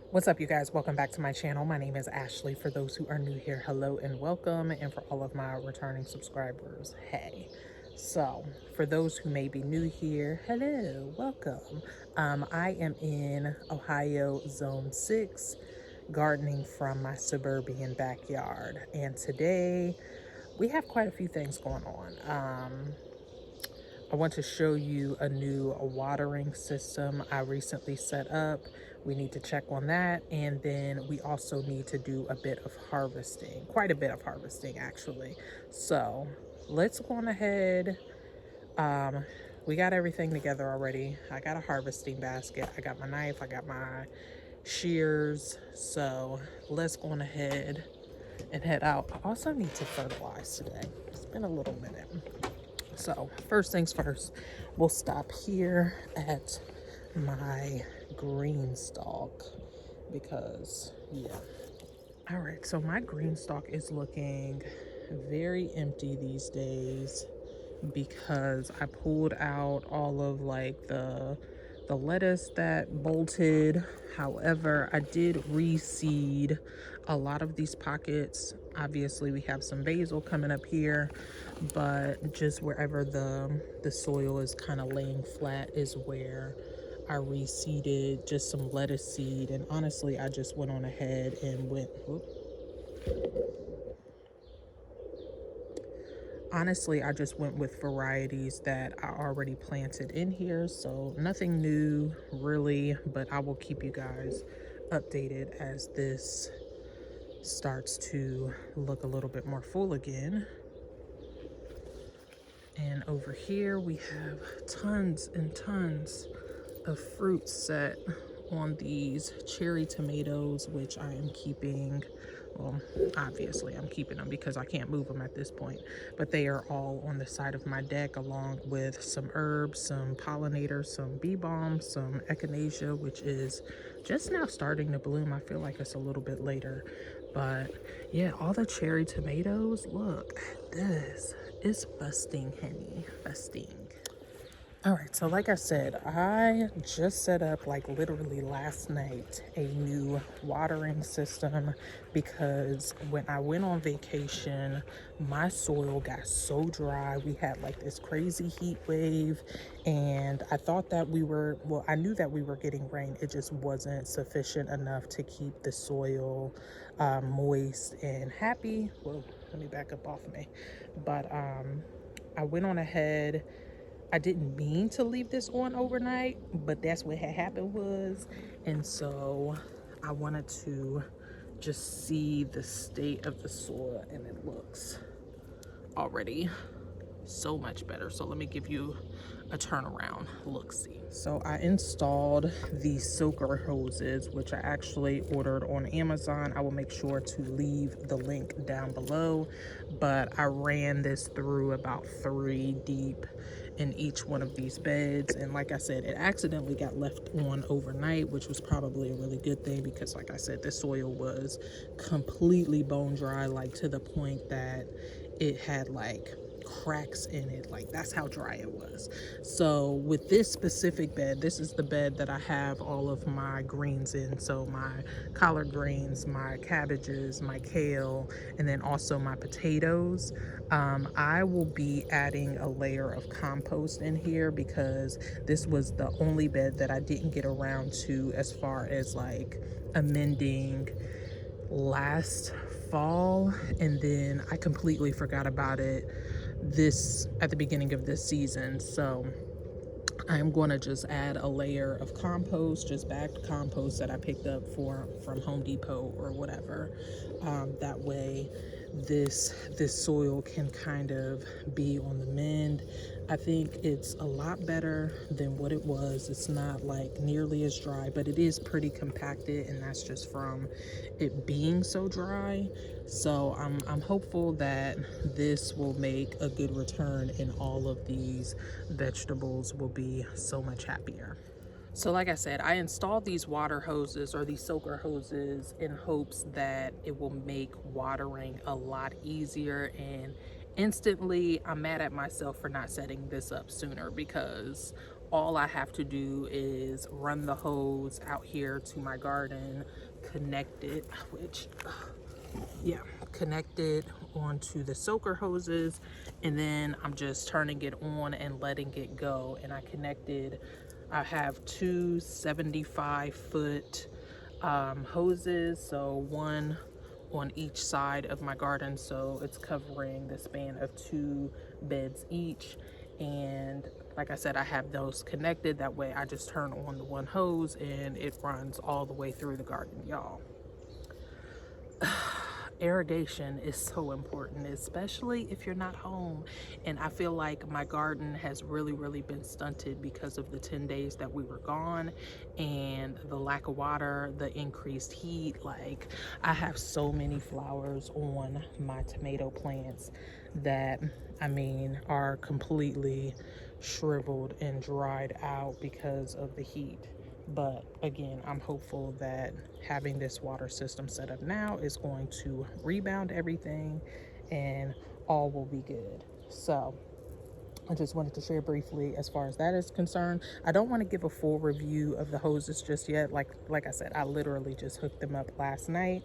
What's up, you guys? Welcome back to my channel. My name is Ashley. For those who are new here, hello and welcome. And for all of my returning subscribers, hey. So, for those who may be new here, hello, welcome. I am in Ohio Zone 6, gardening from my suburban backyard. And today, we have quite a few things going on. I want to show you a new watering system I recently set up. We need to check on that. And then we also need to do a bit of harvesting, quite a bit of harvesting actually. So let's go on ahead. We got everything together already. I got a harvesting basket. I got my knife. I got my shears. So let's go on ahead and head out. I also need to fertilize today. It's been a little minute. So first things first, we'll stop here at my green stalk because yeah. All right, so my green stalk is looking very empty these days because I pulled out all of like the lettuce that bolted. However, I did reseed a lot of these pockets. Obviously, we have some basil coming up here, but just wherever the soil is kind of laying flat is where I reseeded just some lettuce seed. And honestly, I just went on ahead and honestly, I just went with varieties that I already planted in here. So nothing new really, but I will keep you guys updated as this starts to look a little bit more full again. And over here we have tons and tons of fruit set on these cherry tomatoes, which I am keeping. Well, obviously I'm keeping them because I can't move them at this point, but they are all on the side of my deck along with some herbs, some pollinators, some bee balm, some echinacea, which is just now starting to bloom. I feel like it's a little bit later, but yeah, all the cherry tomatoes, look at this. It's busting, honey, busting. All right, so like I said, I just set up like literally last night a new watering system because when I went on vacation, my soil got so dry. We had like this crazy heat wave, and I thought that I knew that we were getting rain. It just wasn't sufficient enough to keep the soil moist and happy. Well, let me back up off me. But I went on ahead. I didn't mean to leave this on overnight, but that's what had happened was. And so I wanted to just see the state of the soil, and it looks already so much better. So let me give you a turnaround look-see. So I installed these soaker hoses, which I actually ordered on Amazon. I will make sure to leave the link down below, but I ran this through about 3 deep in each one of these beds. And like I said, it accidentally got left on overnight, which was probably a really good thing because like I said, the soil was completely bone dry, like to the point that it had like cracks in it. Like that's how dry it was. So with this specific bed, this is the bed that I have all of my greens in. So my collard greens, my cabbages, my kale, and then also my potatoes. I will be adding a layer of compost in here because this was the only bed that I didn't get around to as far as like amending last fall, and then I completely forgot about it this at the beginning of this season. So I'm going to just add a layer of compost, just bagged compost that I picked up from Home Depot or whatever. That way this soil can kind of be on the mend. I think it's a lot better than what it was. It's not like nearly as dry, but it is pretty compacted, and that's just from it being so dry. So I'm hopeful that this will make a good return, and all of these vegetables will be so much happier. So like I said, I installed these water hoses or these soaker hoses in hopes that it will make watering a lot easier. And instantly I'm mad at myself for not setting this up sooner, because All I have to do is run the hose out here to my garden, connect it, which, yeah, connect it onto the soaker hoses, and then I'm just turning it on and letting it go. And I have two 75-foot hoses, so one on each side of my garden, so it's covering the span of 2 beds each. And like I said, I have those connected. That way I just turn on the one hose and it runs all the way through the garden, y'all. Irrigation is so important, especially if you're not home. And I feel like my garden has really been stunted because of the 10 days that we were gone and the lack of water, the increased heat. Like, I have so many flowers on my tomato plants that, I mean, are completely shriveled and dried out because of the heat. But again, I'm hopeful that having this water system set up now is going to rebound everything and all will be good. So I just wanted to share briefly as far as that is concerned. I don't want to give a full review of the hoses just yet. Like I said, I literally just hooked them up last night.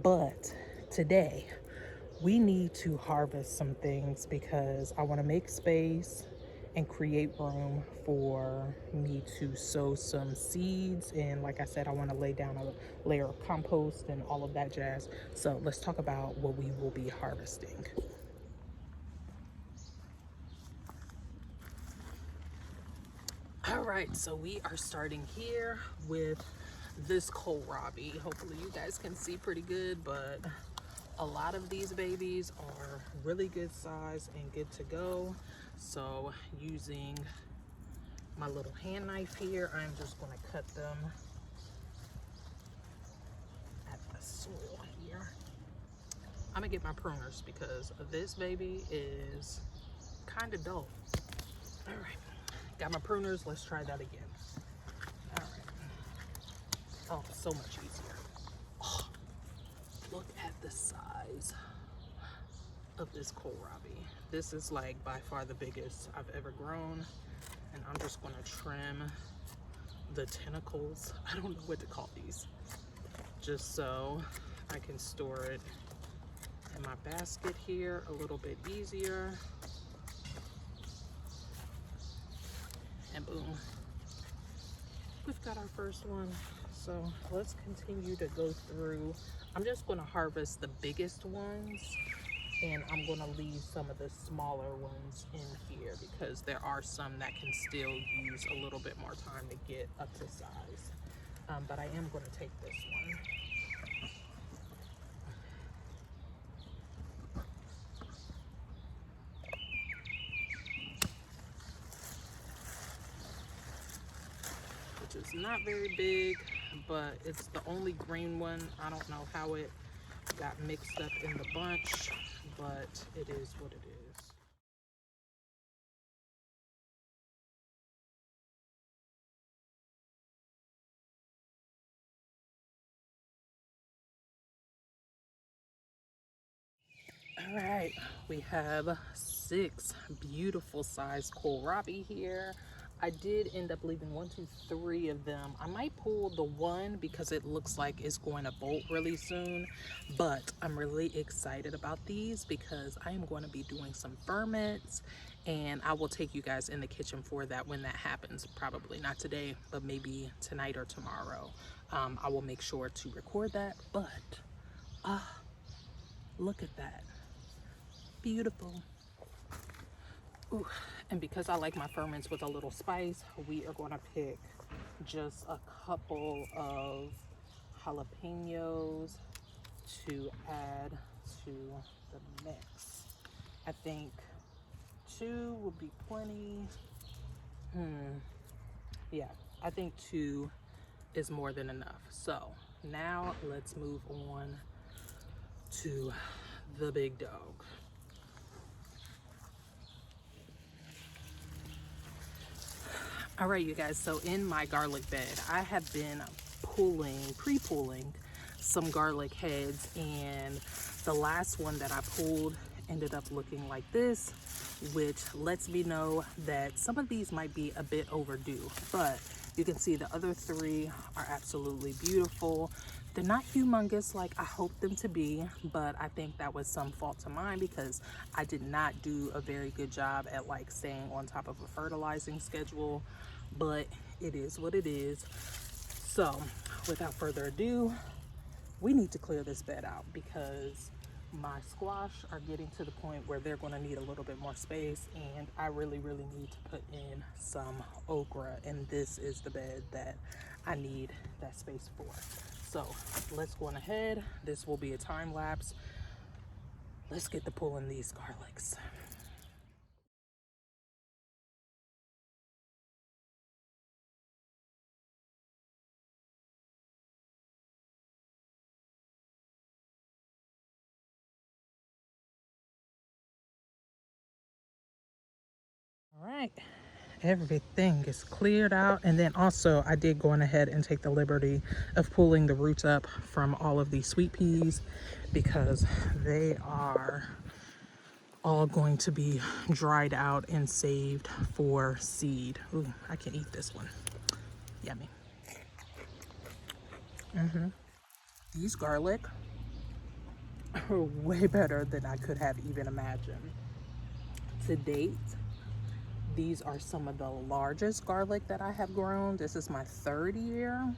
But today we need to harvest some things because I want to make space and create room for me to sow some seeds. And like I said, I want to lay down a layer of compost and all of that jazz. So let's talk about what we will be harvesting. All right, so we are starting here with this kohlrabi. Hopefully you guys can see pretty good, but a lot of these babies are really good size and good to go. So using my little hand knife here, I'm just going to cut them at the soil here. I'm gonna get my pruners because this baby is kind of dull. All right, got my pruners. Let's try that again. All right. Oh, so much easier. Oh, look at the size of this kohlrabi. This is like by far the biggest I've ever grown. And I'm just gonna trim the tentacles. I don't know what to call these. Just so I can store it in my basket here a little bit easier. And boom, we've got our first one. So let's continue to go through. I'm just gonna harvest the biggest ones and I'm gonna leave some of the smaller ones in here because there are some that can still use a little bit more time to get up to size. But I am gonna take this one. Which is not very big, but it's the only green one. I don't know how it got mixed up in the bunch, but it is what it is. All right, we have 6 beautiful sized kohlrabi here. I did end up leaving 1, 2, 3 of them. I might pull the one because it looks like it's going to bolt really soon, but I'm really excited about these because I am going to be doing some ferments and I will take you guys in the kitchen for that when that happens. Probably not today, but maybe tonight or tomorrow. I will make sure to record that, but look at that. Beautiful. Ooh. And because I like my ferments with a little spice, we are going to pick just a couple of jalapenos to add to the mix. I think 2 would be plenty. Yeah, I think 2 is more than enough. So now let's move on to the big dog. All right, you guys, so in my garlic bed, I have been pre-pulling some garlic heads, and the last one that I pulled ended up looking like this, which lets me know that some of these might be a bit overdue. But you can see the other 3 are absolutely beautiful. They're not humongous like I hoped them to be, but I think that was some fault to mine because I did not do a very good job at like staying on top of a fertilizing schedule, but it is what it is. So without further ado, we need to clear this bed out because my squash are getting to the point where they're going to need a little bit more space, and I really need to put in some okra, and this is the bed that I need that space for. So let's go on ahead. This will be a time lapse. Let's get to pulling these garlics. All right, everything is cleared out, and then also I did go on ahead and take the liberty of pulling the roots up from all of these sweet peas because they are all going to be dried out and saved for seed. Ooh, I can eat this one. Yummy. These garlic are way better than I could have even imagined. To date, these are some of the largest garlic that I have grown. This is my 3rd year.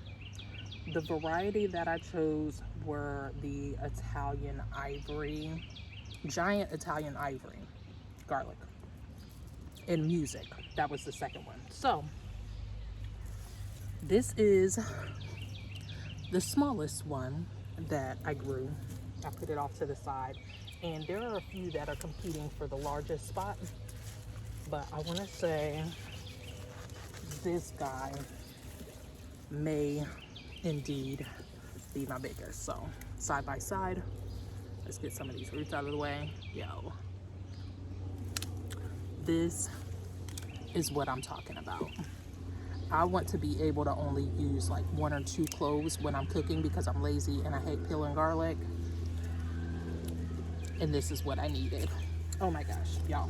The variety that I chose were the Italian ivory, giant Italian ivory garlic. And music, that was the 2nd one. So this is the smallest one that I grew. I put it off to the side, and there are a few that are competing for the largest spot, but I want to say this guy may indeed be my biggest. So side by side, let's get some of these roots out of the way. Yo, this is what I'm talking about. I want to be able to only use like 1 or 2 cloves when I'm cooking because I'm lazy and I hate peeling garlic. And this is what I needed. Oh my gosh, y'all.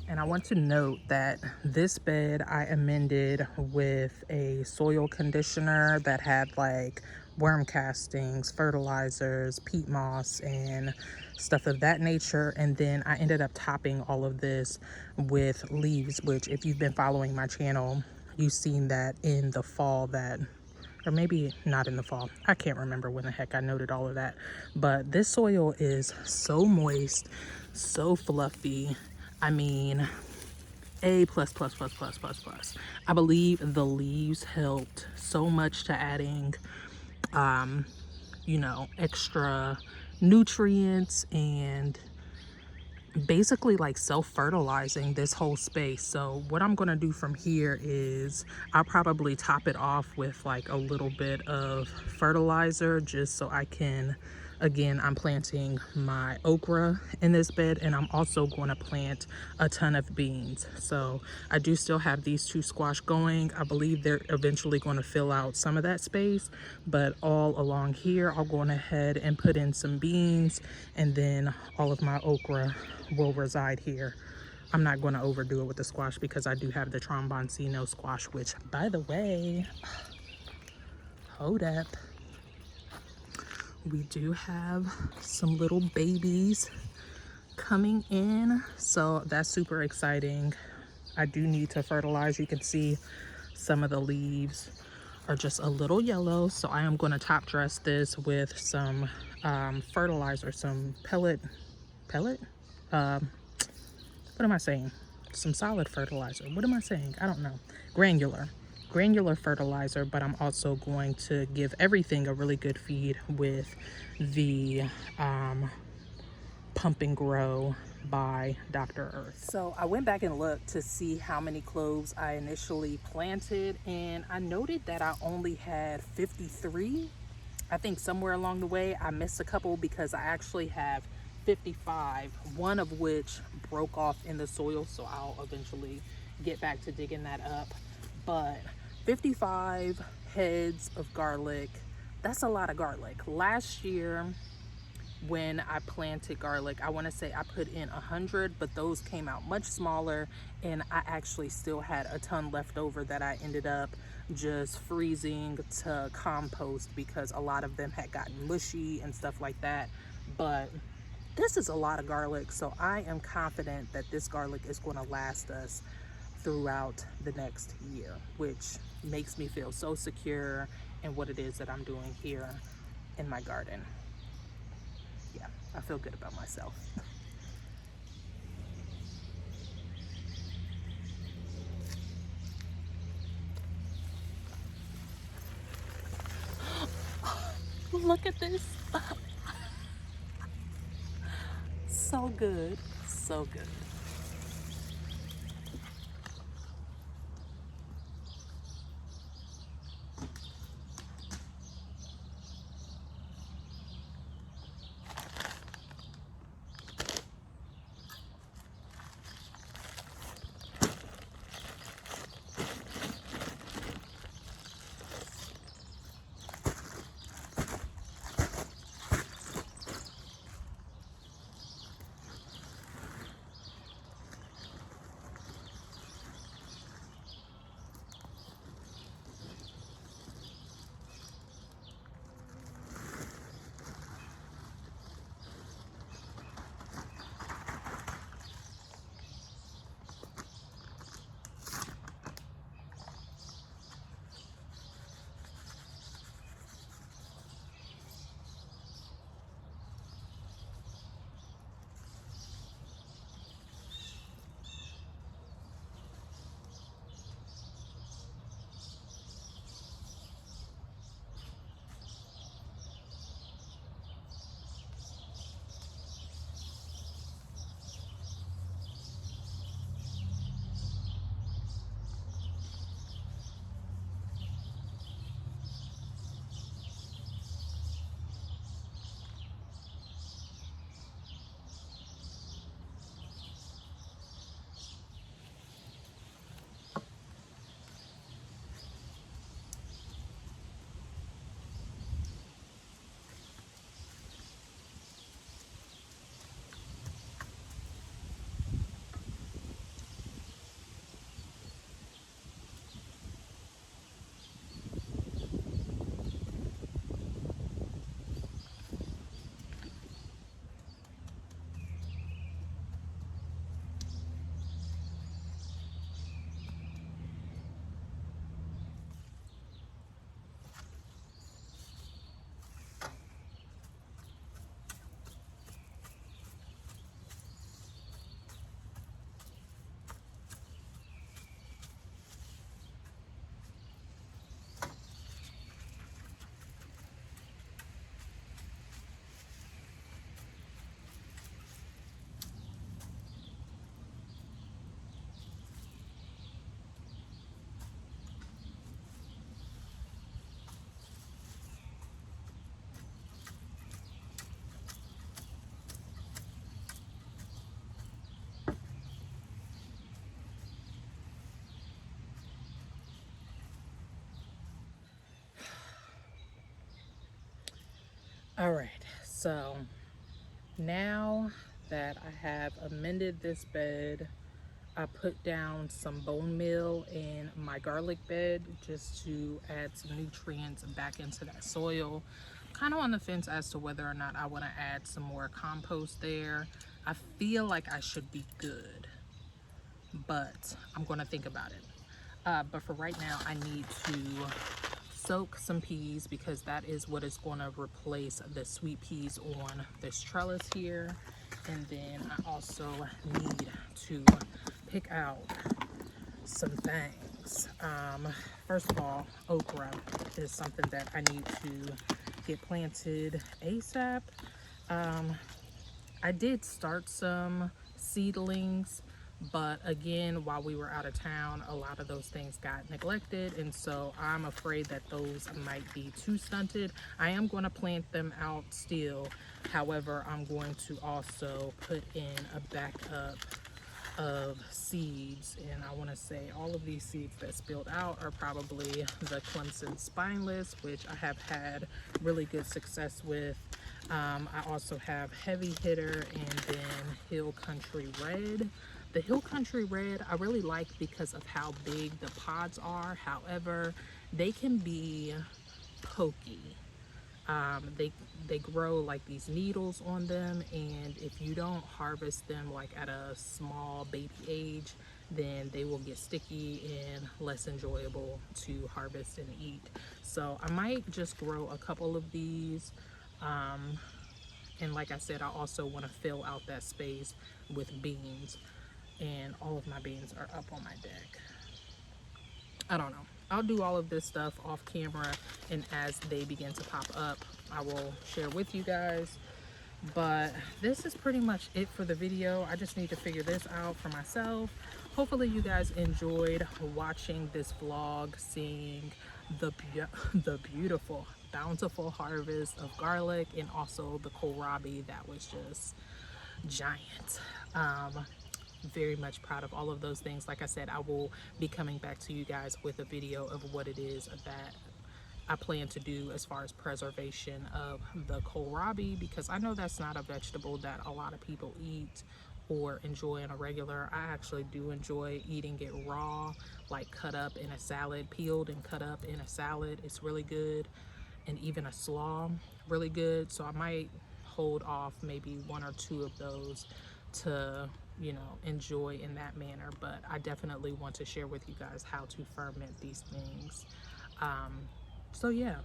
And I want to note that this bed I amended with a soil conditioner that had like worm castings, fertilizers, peat moss, and stuff of that nature. And then I ended up topping all of this with leaves, which if you've been following my channel, you've seen that in the fall that, or maybe not in the fall. I can't remember when the heck I noted all of that. But this soil is so moist, so fluffy. I mean, A plus plus plus plus plus plus. I believe the leaves helped so much to adding, you know, extra nutrients and basically like self-fertilizing this whole space. So what I'm gonna do from here is I'll probably top it off with like a little bit of fertilizer just so I can, again, I'm planting my okra in this bed, and I'm also going to plant a ton of beans. So I do still have these 2 squash going. I believe they're eventually going to fill out some of that space, but all along here I'll go on ahead and put in some beans, and then all of my okra will reside here. I'm not going to overdo it with the squash because I do have the tromboncino squash, which, by the way, hold up, we do have some little babies coming in, so that's super exciting. I do need to fertilize. You can see some of the leaves are just a little yellow, so I am going to top dress this with some fertilizer, some pellet, what am I saying? Some solid fertilizer. What am I saying? I don't know. Granular fertilizer, but I'm also going to give everything a really good feed with the Pump and Grow by Dr. Earth. So I went back and looked to see how many cloves I initially planted, and I noted that I only had 53. I think somewhere along the way I missed a couple because I actually have 55, one of which broke off in the soil, so I'll eventually get back to digging that up. But 55 heads of garlic, that's a lot of garlic. Last year when I planted garlic. I want to say I put in 100, but those came out much smaller, and I actually still had a ton left over that I ended up just freezing to compost because a lot of them had gotten mushy and stuff like that. But this is a lot of garlic, so I am confident that this garlic is going to last us throughout the next year, which makes me feel so secure in what it is that I'm doing here in my garden. Yeah, I feel good about myself. Look at this. So good, so good. All right, so now that I have amended this bed, I put down some bone meal in my garlic bed just to add some nutrients back into that soil. Kind of on the fence as to whether or not I want to add some more compost there. I feel like I should be good, but I'm going to think about it. But for right now, I need to soak some peas because that is what is going to replace the sweet peas on this trellis here. And then I also need to pick out some things. First of all, okra is something that I need to get planted ASAP. I did start some seedlings, but again, while we were out of town, a lot of those things got neglected, and so I'm afraid that those might be too stunted. I am going to plant them out still. However, I'm going to also put in a backup of seeds, and I want to say all of these seeds that spilled out are probably the Clemson Spineless, which I have had really good success with. I also have Heavy Hitter and then Hill Country Red. The Hill Country Red I really like because of how big the pods are. However, they can be pokey. They grow like these needles on them, and if you don't harvest them like at a small baby age, then they will get sticky and less enjoyable to harvest and eat. So I might just grow a couple of these. And like I said, I also want to fill out that space with beans, and all of my beans are up on my deck. I don't know. I'll do all of this stuff off camera, and as they begin to pop up, I will share with you guys. But this is pretty much it for the video. I just need to figure this out for myself. Hopefully you guys enjoyed watching this vlog, seeing the beautiful, bountiful harvest of garlic, and also the kohlrabi that was just giant. Very much proud of all of those things. Like I said, I will be coming back to you guys with a video of what it is that I plan to do as far as preservation of the kohlrabi, because I know that's not a vegetable that a lot of people eat or enjoy on a regular. I actually do enjoy eating it raw, like cut up in a salad, peeled and cut up in a salad. It's really good. And even a slaw, really good. So I might hold off maybe one or two of those to, you know, enjoy in that manner. But I definitely want to share with you guys how to ferment these things. So yeah,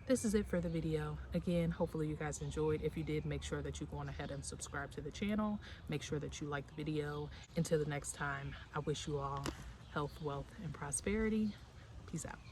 this is it for the video. Again, hopefully you guys enjoyed. If you did, make sure that you go on ahead and subscribe to the channel. Make sure that you like the video. Until the next time, I wish you all health, wealth, and prosperity. Peace out.